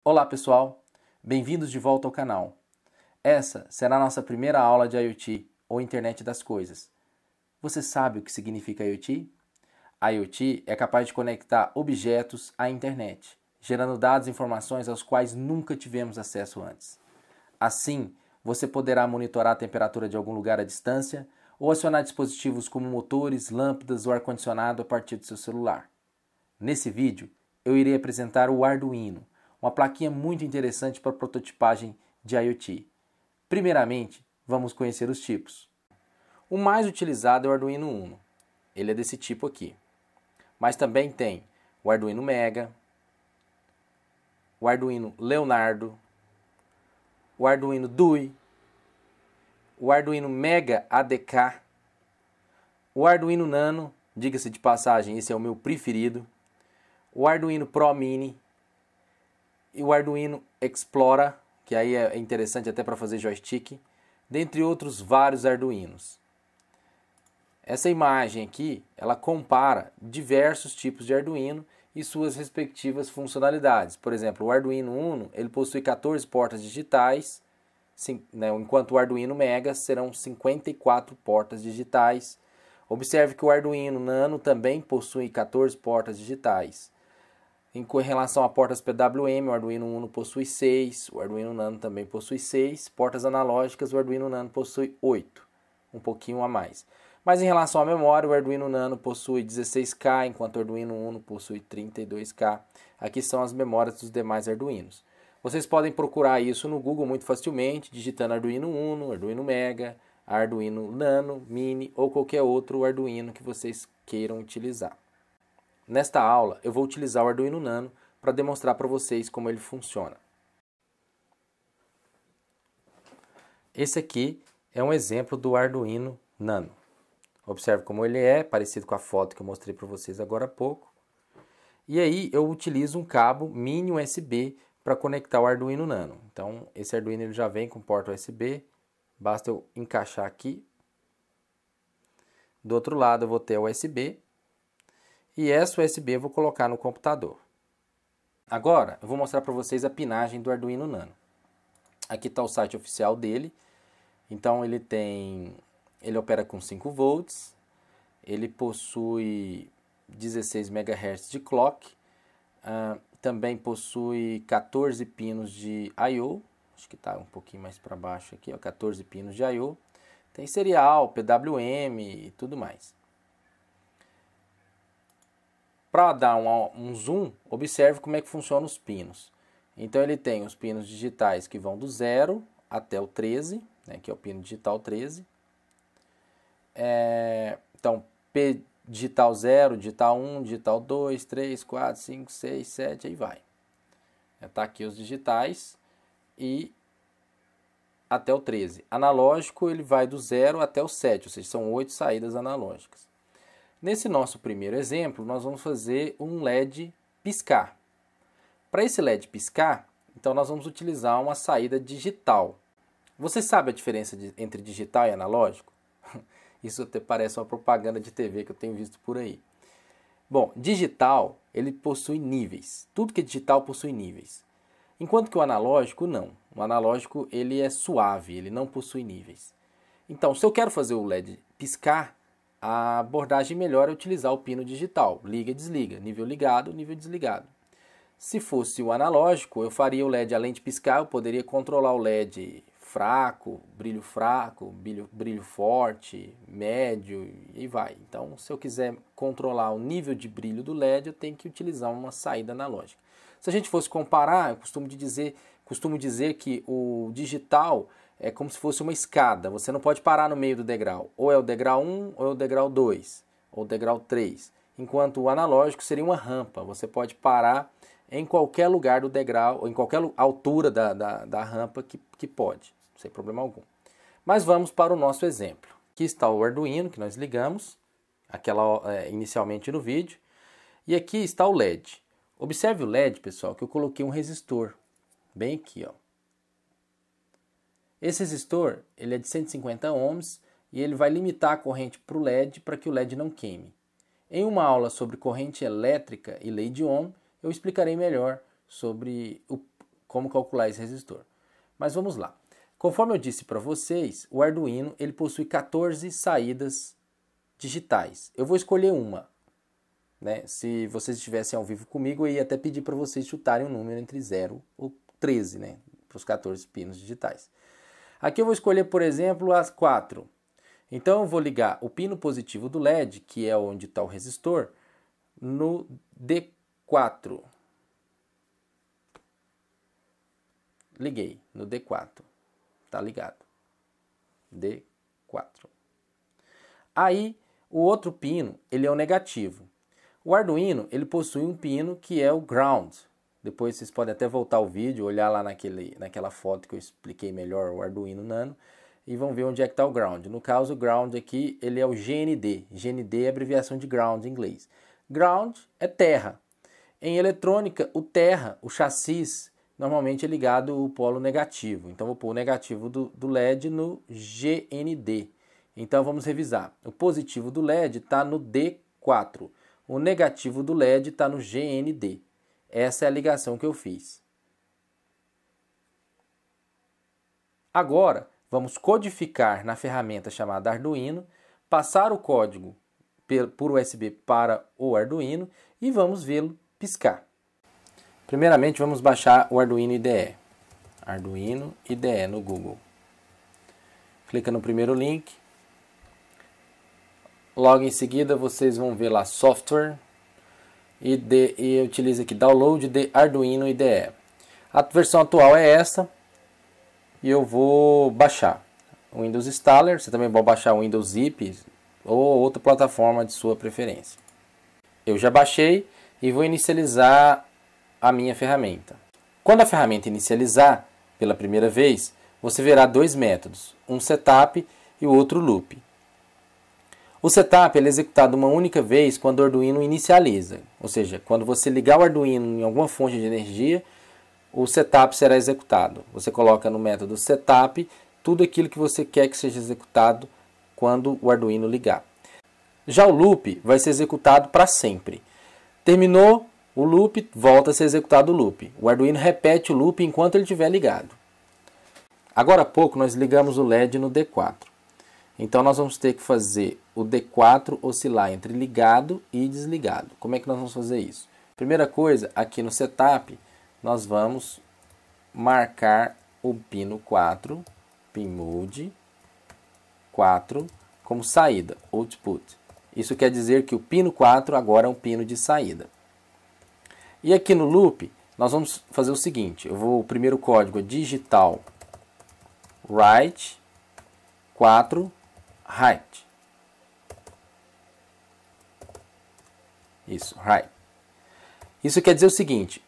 Olá pessoal, bem-vindos de volta ao canal. Essa será a nossa primeira aula de IoT, ou Internet das Coisas. Você sabe o que significa IoT? A IoT é capaz de conectar objetos à internet, gerando dados e informações aos quais nunca tivemos acesso antes. Assim, você poderá monitorar a temperatura de algum lugar à distância ou acionar dispositivos como motores, lâmpadas ou ar-condicionado a partir do seu celular. Nesse vídeo, eu irei apresentar o Arduino, uma plaquinha muito interessante para prototipagem de IoT. Primeiramente, vamos conhecer os tipos. O mais utilizado é o Arduino Uno. Ele é desse tipo aqui. Mas também tem o Arduino Mega, o Arduino Leonardo, o Arduino Dui, o Arduino Mega ADK, o Arduino Nano, diga-se de passagem, esse é o meu preferido, o Arduino Pro Mini, e o Arduino Explora, que aí é interessante até para fazer joystick, dentre outros vários Arduinos. Essa imagem aqui, ela compara diversos tipos de Arduino e suas respectivas funcionalidades. Por exemplo, o Arduino Uno, ele possui 14 portas digitais, enquanto o Arduino Mega serão 54 portas digitais. Observe que o Arduino Nano também possui 14 portas digitais. Em relação a portas PWM, o Arduino Uno possui 6, o Arduino Nano também possui 6. Portas analógicas, o Arduino Nano possui 8, um pouquinho a mais. Mas em relação à memória, o Arduino Nano possui 16K, enquanto o Arduino Uno possui 32K. Aqui são as memórias dos demais Arduinos. Vocês podem procurar isso no Google muito facilmente, digitando Arduino Uno, Arduino Mega, Arduino Nano, Mini ou qualquer outro Arduino que vocês queiram utilizar. Nesta aula, eu vou utilizar o Arduino Nano para demonstrar para vocês como ele funciona. Esse aqui é um exemplo do Arduino Nano. Observe como ele é, parecido com a foto que eu mostrei para vocês agora há pouco. E aí eu utilizo um cabo mini USB para conectar o Arduino Nano. Então, esse Arduino ele já vem com porta USB, basta eu encaixar aqui. Do outro lado eu vou ter a USB. E essa USB eu vou colocar no computador. Agora eu vou mostrar para vocês a pinagem do Arduino Nano. Aqui está o site oficial dele. Então ele opera com 5 volts. Ele possui 16 MHz de clock. Também possui 14 pinos de I/O. Acho que está um pouquinho mais para baixo aqui, ó, 14 pinos de I/O. Tem serial, PWM e tudo mais. Para dar um zoom, observe como é que funcionam os pinos. Então ele tem os pinos digitais que vão do 0 até o 13, né, que é o pino digital 13. Então P digital 0, digital 1, digital 2, 3, 4, 5, 6, 7, aí vai. Está aqui os digitais e até o 13. Analógico ele vai do 0 até o 7, ou seja, são 8 saídas analógicas. Nesse nosso primeiro exemplo, nós vamos fazer um LED piscar. Para esse LED piscar, então nós vamos utilizar uma saída digital. Você sabe a diferença entre digital e analógico? Isso até parece uma propaganda de TV que eu tenho visto por aí. Bom, digital, ele possui níveis. Tudo que é digital possui níveis. Enquanto que o analógico, não. O analógico, ele é suave, ele não possui níveis. Então, se eu quero fazer o LED piscar, a abordagem melhor é utilizar o pino digital, liga e desliga, nível ligado, nível desligado. Se fosse o analógico, eu faria o LED além de piscar, eu poderia controlar o LED fraco, brilho forte, médio e vai. Então, se eu quiser controlar o nível de brilho do LED, eu tenho que utilizar uma saída analógica. Se a gente fosse comparar, eu costumo dizer que o digital é como se fosse uma escada. Você não pode parar no meio do degrau. Ou é o degrau 1, ou é o degrau 2, ou o degrau 3. Enquanto o analógico seria uma rampa. Você pode parar em qualquer lugar do degrau, ou em qualquer altura da rampa que pode, sem problema algum. Mas vamos para o nosso exemplo. Aqui está o Arduino que nós ligamos, inicialmente no vídeo. E aqui está o LED. Observe o LED, pessoal, que eu coloquei um resistor. Bem aqui, ó. Esse resistor ele é de 150 ohms e ele vai limitar a corrente para o LED para que o LED não queime. Em uma aula sobre corrente elétrica e lei de Ohm, eu explicarei melhor sobre como calcular esse resistor. Mas vamos lá. Conforme eu disse para vocês, o Arduino ele possui 14 saídas digitais. Eu vou escolher uma. Né? Se vocês estivessem ao vivo comigo, eu ia até pedir para vocês chutarem um número entre 0 ou 13, né? Para os 14 pinos digitais. Aqui eu vou escolher, por exemplo, as 4. Então eu vou ligar o pino positivo do LED, que é onde está o resistor, no D4. Liguei no D4. Está ligado. D4. Aí o outro pino, ele é o negativo. O Arduino, ele possui um pino que é o ground. Depois vocês podem até voltar o vídeo, olhar lá naquela foto que eu expliquei melhor o Arduino Nano e vão ver onde é que está o ground. No caso, o ground aqui, ele é o GND. GND é a abreviação de ground em inglês. Ground é terra. Em eletrônica, o terra, o chassis, normalmente é ligado ao polo negativo. Então, vou pôr o negativo do LED no GND. Então, vamos revisar. O positivo do LED está no D4. O negativo do LED está no GND. Essa é a ligação que eu fiz. Agora, vamos codificar na ferramenta chamada Arduino, passar o código por USB para o Arduino e vamos vê-lo piscar. Primeiramente, vamos baixar o Arduino IDE. Arduino IDE no Google. Clica no primeiro link. Logo em seguida, vocês vão ver lá Software e utiliza aqui Download de Arduino IDE. A versão atual é essa e eu vou baixar o Windows Installer. Você também pode baixar o Windows Zip ou outra plataforma de sua preferência. Eu já baixei e vou inicializar a minha ferramenta. Quando a ferramenta inicializar pela primeira vez, você verá dois métodos, um setup e o outro loop. O setup é executado uma única vez quando o Arduino inicializa, ou seja, quando você ligar o Arduino em alguma fonte de energia, o setup será executado. Você coloca no método setup tudo aquilo que você quer que seja executado quando o Arduino ligar. Já o loop vai ser executado para sempre. Terminou o loop, volta a ser executado o loop. O Arduino repete o loop enquanto ele estiver ligado. Agora há pouco nós ligamos o LED no D4. Então nós vamos ter que fazer o D4 oscilar entre ligado e desligado. Como é que nós vamos fazer isso? Primeira coisa, aqui no setup, nós vamos marcar o pino 4, pin mode 4, como saída, output. Isso quer dizer que o pino 4 agora é um pino de saída. E aqui no loop, nós vamos fazer o seguinte, o primeiro código é digital write 4 write. Isso, write. Isso quer dizer o seguinte,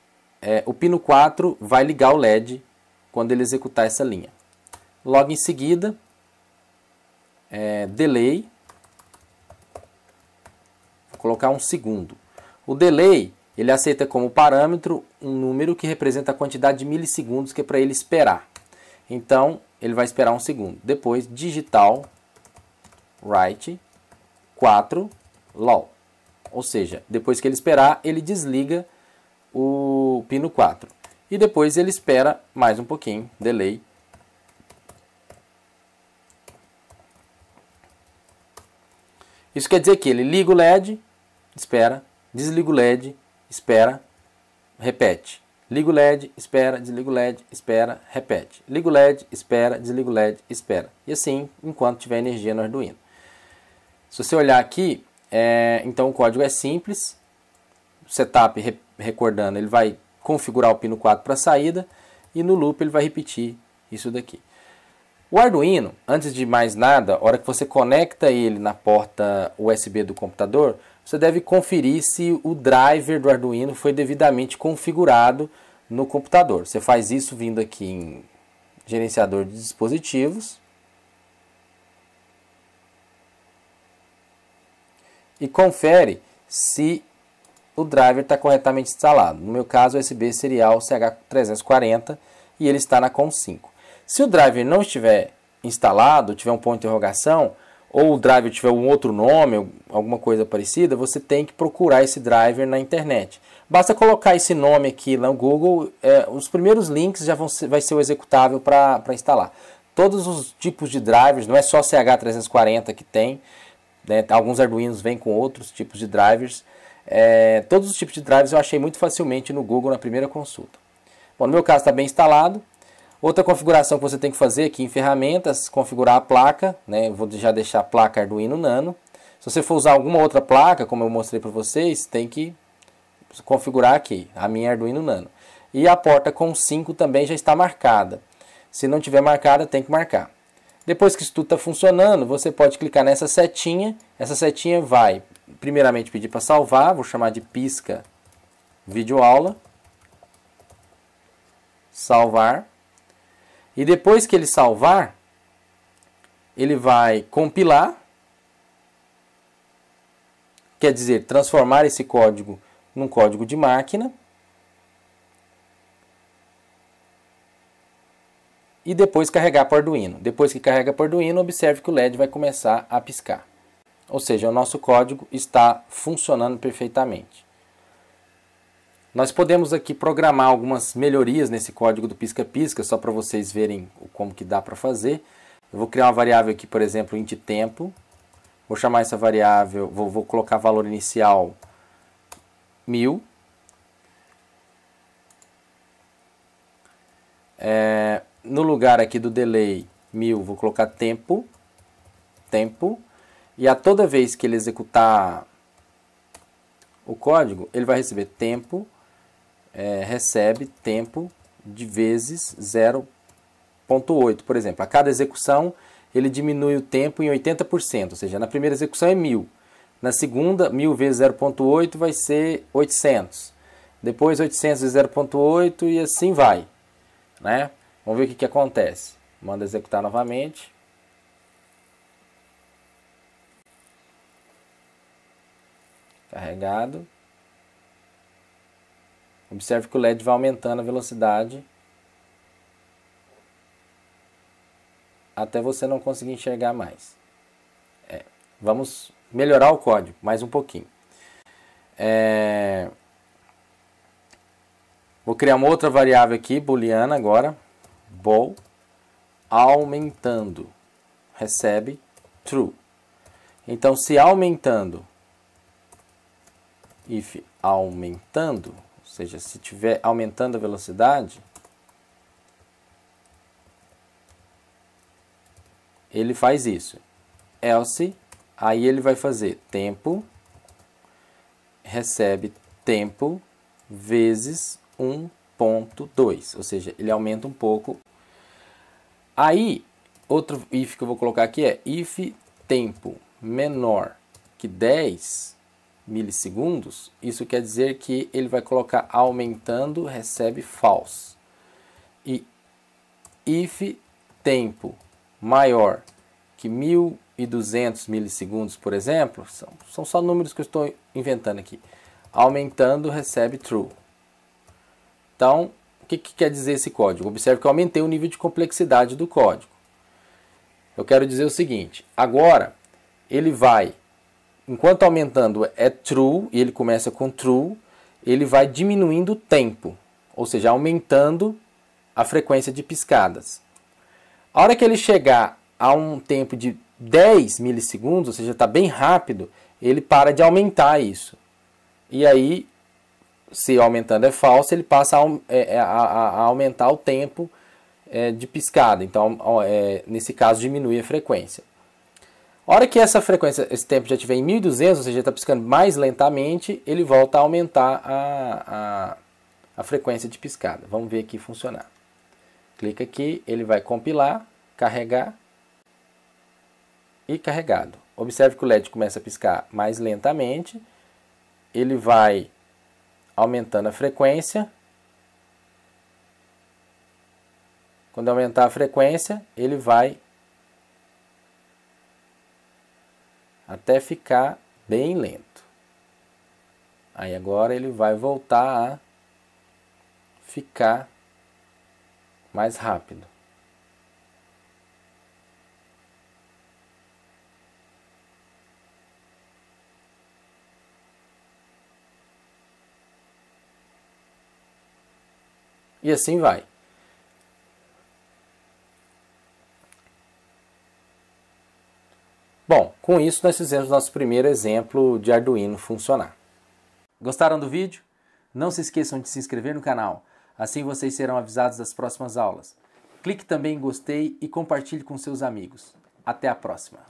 o pino 4 vai ligar o LED quando ele executar essa linha. Logo em seguida, delay, vou colocar 1 segundo. O delay, ele aceita como parâmetro um número que representa a quantidade de milissegundos que é para ele esperar. Então, ele vai esperar 1 segundo. Depois, digital write 4 low. Ou seja, depois que ele esperar, ele desliga o pino 4. E depois ele espera mais um pouquinho, delay. Isso quer dizer que ele liga o LED, espera, desliga o LED, espera, repete. Liga o LED, espera, desliga o LED, espera, repete. Liga o LED, espera, desliga o LED, espera. E assim, enquanto tiver energia no Arduino. Se você olhar aqui, então o código é simples. O setup, recordando, ele vai configurar o pino 4 para a saída. E no loop ele vai repetir isso daqui. O Arduino, antes de mais nada, a hora que você conecta ele na porta USB do computador, você deve conferir se o driver do Arduino foi devidamente configurado no computador. Você faz isso vindo aqui em gerenciador de dispositivos. E confere se o driver está corretamente instalado. No meu caso, o USB serial CH340 e ele está na COM5. Se o driver não estiver instalado, tiver um ponto de interrogação, ou o driver tiver um outro nome, alguma coisa parecida, você tem que procurar esse driver na internet. Basta colocar esse nome aqui no Google, os primeiros links já vai ser o executável para instalar. Todos os tipos de drivers, não é só CH340 que tem, né? Alguns Arduinos vêm com outros tipos de drivers. Todos os tipos de drivers eu achei muito facilmente no Google na primeira consulta. Bom, no meu caso está bem instalado. Outra configuração que você tem que fazer aqui em ferramentas, configurar a placa, né? Eu vou já deixar a placa Arduino Nano. Se você for usar alguma outra placa, como eu mostrei para vocês, tem que configurar aqui, a minha Arduino Nano. E a porta com 5 também já está marcada. Se não tiver marcada, tem que marcar. Depois que isso tudo está funcionando, você pode clicar nessa setinha. Essa setinha vai, primeiramente, pedir para salvar. Vou chamar de pisca videoaula. Salvar. E depois que ele salvar, ele vai compilar. Quer dizer, transformar esse código num código de máquina. E depois carregar para o Arduino. Depois que carrega para o Arduino, observe que o LED vai começar a piscar. Ou seja, o nosso código está funcionando perfeitamente. Nós podemos aqui programar algumas melhorias nesse código do pisca-pisca, só para vocês verem como que dá para fazer. Eu vou criar uma variável aqui, por exemplo, int tempo. Vou chamar essa variável, vou colocar valor inicial 1000. No lugar aqui do delay 1000, vou colocar tempo. E a toda vez que ele executar o código, ele vai receber tempo, recebe tempo de vezes 0,8, por exemplo. A cada execução, ele diminui o tempo em 80%, ou seja, na primeira execução é 1000. Na segunda, 1000 vezes 0,8 vai ser 800. Depois 800 vezes 0,8 e assim vai, né? Vamos ver o que acontece. Manda executar novamente. Carregado. Observe que o LED vai aumentando a velocidade até você não conseguir enxergar mais. Vamos melhorar o código mais um pouquinho. Vou criar uma outra variável aqui, booleana agora. Bool, aumentando, recebe true. Então, se aumentando, if aumentando, ou seja, se estiver aumentando a velocidade, ele faz isso. Else, aí ele vai fazer tempo, recebe tempo, vezes 1,2, ou seja, ele aumenta um pouco. Aí, outro if que eu vou colocar aqui é if tempo menor que 10 milissegundos, isso quer dizer que ele vai colocar aumentando, recebe false. E if tempo maior que 1200 milissegundos, por exemplo, são só números que eu estou inventando aqui, aumentando, recebe true. Então, o que quer dizer esse código? Observe que eu aumentei o nível de complexidade do código. Eu quero dizer o seguinte, agora ele vai, enquanto aumentando é true, e ele começa com true, ele vai diminuindo o tempo, ou seja, aumentando a frequência de piscadas. A hora que ele chegar a um tempo de 10 milissegundos, ou seja, está bem rápido, ele para de aumentar isso. E aí, se aumentando é falso, ele passa a aumentar o tempo de piscada. Então, nesse caso, diminui a frequência. A hora que essa frequência, esse tempo já estiver em 1200, ou seja, está piscando mais lentamente, ele volta a aumentar a frequência de piscada. Vamos ver aqui funcionar. Clica aqui, ele vai compilar, carregar e carregado. Observe que o LED começa a piscar mais lentamente, ele vai aumentando a frequência. Quando aumentar a frequência, ele vai até ficar bem lento. Aí agora ele vai voltar a ficar mais rápido. E assim vai. Bom, com isso nós fizemos nosso primeiro exemplo de Arduino funcionar. Gostaram do vídeo? Não se esqueçam de se inscrever no canal, assim vocês serão avisados das próximas aulas. Clique também em gostei e compartilhe com seus amigos. Até a próxima!